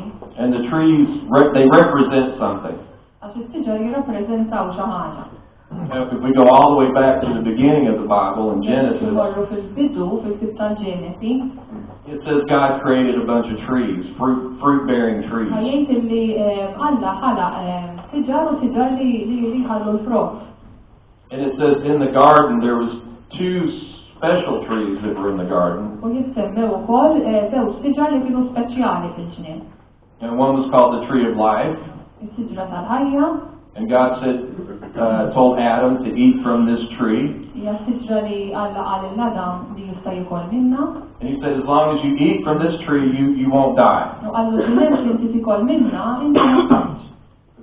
ġifieri. And the trees, they represent something. Għax is-siġar jirrappreżentaw xi ħaġa. If we go all the way back to the beginning of the Bible in Genesis, Imorru fil-bidu fil-ktieb tal-Ġenesi, it says God created a bunch of trees, fruit-bearing trees. ħajjejt li Alla ħalaq siġar u siġar li ħallu l-frott. And it says in the garden there was two special trees that were in the garden. U jissemmew ukoll żewġ siġar li kienu speċjali fil-ġnien. And one was called the tree of life. Is-siġra tal-ħajja. And God told Adam to eat from this tree. Hija siġra li Alla qal l-Adam li jista' jikol minnha. And he said, as long as you eat from this tree, you won't die. U qallu ġinet li inti tikol minnha, inti ma tantx.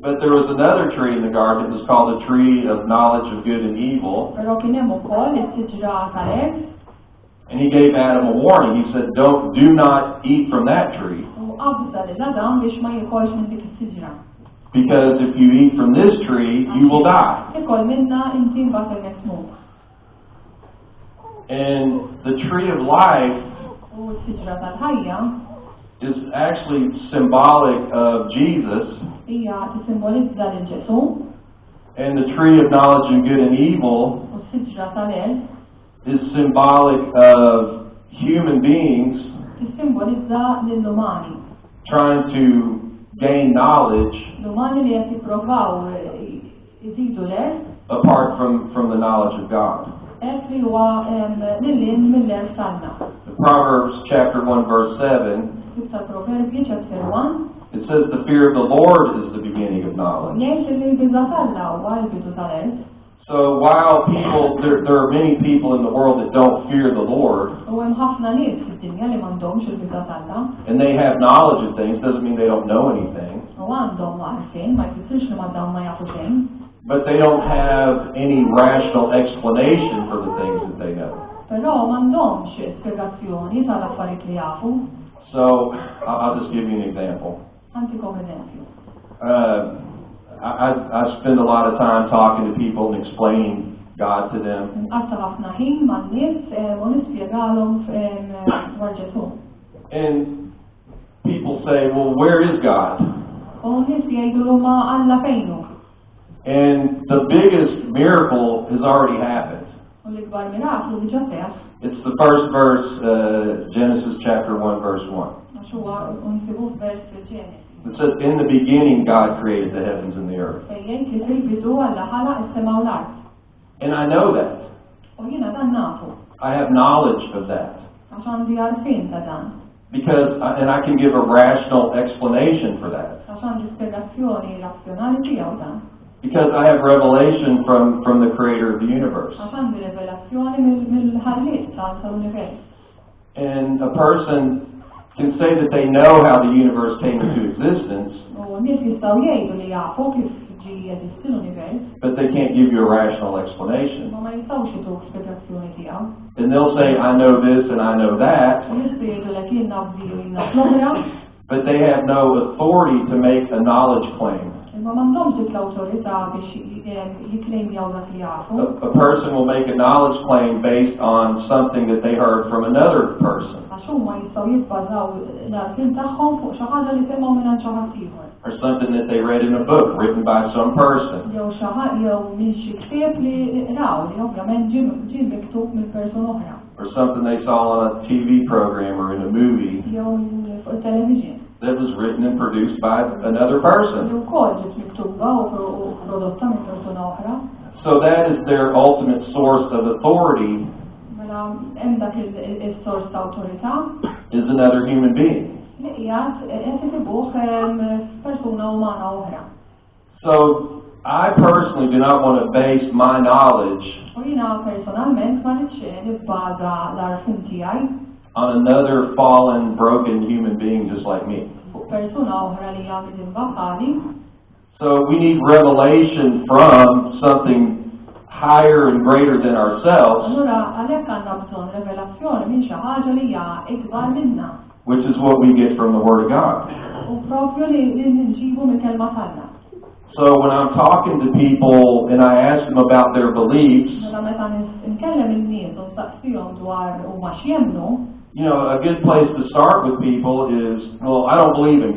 But there was another tree in the garden that was called the tree of knowledge of good and evil. Però kien hemm ukoll is-siġra tal-erf. And he gave Adam a warning. He said, do not eat from that tree. U qabża lil Adam biex ma jikolx minn dik is-siġra. Because if you eat from this tree, you will die. Ikol minna inti mbagħad hemmhekk tmut. And the tree of life U s-siġra tal-ħajja is actually symbolic of Jesus. hija tissimbolizza lil Ġesu. And the tree of knowledge of good and evil U s-siġra tal-erf is symbolic of human beings tissimbolizza lill-umani. trying to gain knowledge L-umani li qed jippruvaw iżidu l-erf, apart from the knowledge of God. erf li huwa lil-lin mill-erf tagħna. Proverbs chapter 1 verse 7, Kif tal-Proverbji chapter 1 it says the fear of the Lord is the beginning of knowledge. jgħid li l-biża' tal-Alla huwa l-bidu tal-erf. So while there are many people in the world that don't fear the Lord, U hemm ħafna nies fid-dinja li m'għandhomx il-biża' tal-Alla. and they have knowledge of things, doesn't mean they don't know anything, U għandhom għarfien, ma jfissirx li ma dawn ma jafu xejn. but they don't have any rational explanation for the things that they know. Però m'għandhomx spjegazzjoni tal-affarijiet li jafu. So I'll just give you an example. Antikom eżempju. I spend a lot of time talking to people and explaining God to them. Nqatta ħafna ħin man-nies u nispjegalhom dwar Ġesu. And people say, well, where is God? U nies jgħidulu ma Alla fejnu. And the biggest miracle has already happened. U l-ikbar miraklu diġà seħħ. It's the first verse, Genesis chapter 1, verse 1. Għax huwa nsibu f'vers fil-Ġenesi. It says, in the beginning God created the heavens and the earth. Fejjejt li fil-bidu Alla ħalaq is-sema u l-art. And I know that. U jiena dan nafu. I have knowledge of that. Għax għandi għarfien ta' dan. And I can give a rational explanation for that. Għax għandi spjegazzjoni razzjonali tiegħu dan. Because I have revelation from the creator of the universe. Għax għandi rivelazzjoni mill-ħalliet tal-univers. And a person can say that they know how the universe came into existence, U nies jistgħu jgħidu li jafu kif ġi jeżisti l-univers, but they can't give you a rational explanation. ma jistgħux jituk spjegazzjoni tiegħu. And they'll say, I know this and I know that, U jistgħu jgħidulek jien naf di u jien naf l-oħra, but they have no authority to make a knowledge claim. imma m'għandhomx dik l-awtorità biex jikklejmjaw dak li jafu. A person will make a knowledge claim based on something that they heard from another person, Għax huma jistgħu jibbażaw l-għarfien tagħhom fuq xi ħaġa li semgħu minn xi ħadd ieħor. or something that they read in a book written by some person. Jew xi ħadd jew minn xi ktieb li raw li ovvjament ġie miktub minn persuna oħra. Or something they saw on a TV program or in a movie Jew fuq it-television. that was written and produced by another person. Jew wkoll ġiet miktuba u prodotta minn persuna oħra. So that is their ultimate source of authority, Mela hemm dak is-sors ta' awtorità is another human being. li qiegħed qed isibuh persuna umana oħra. So I personally do not want to base my knowledge U jiena personalment ma rridx nibbaża l-għarfien tiegħi on another fallen, broken human being just like me. fuq persuna oħra li hija midinba bħali. So we need revelation from something higher and greater than ourselves, Allura għalhekk għandna bżonn revelazzjoni minn xi ħaġa li hija ikbar minna. which is what we get from the Word of God. U propju li nġibu mill-kelma tagħna. So when I'm talking to people and I ask them about their beliefs, Mela meta nkellem in-nies u nsaqsihom dwar huma x'jemmnu, a good place to start with people is, well, I don't believe in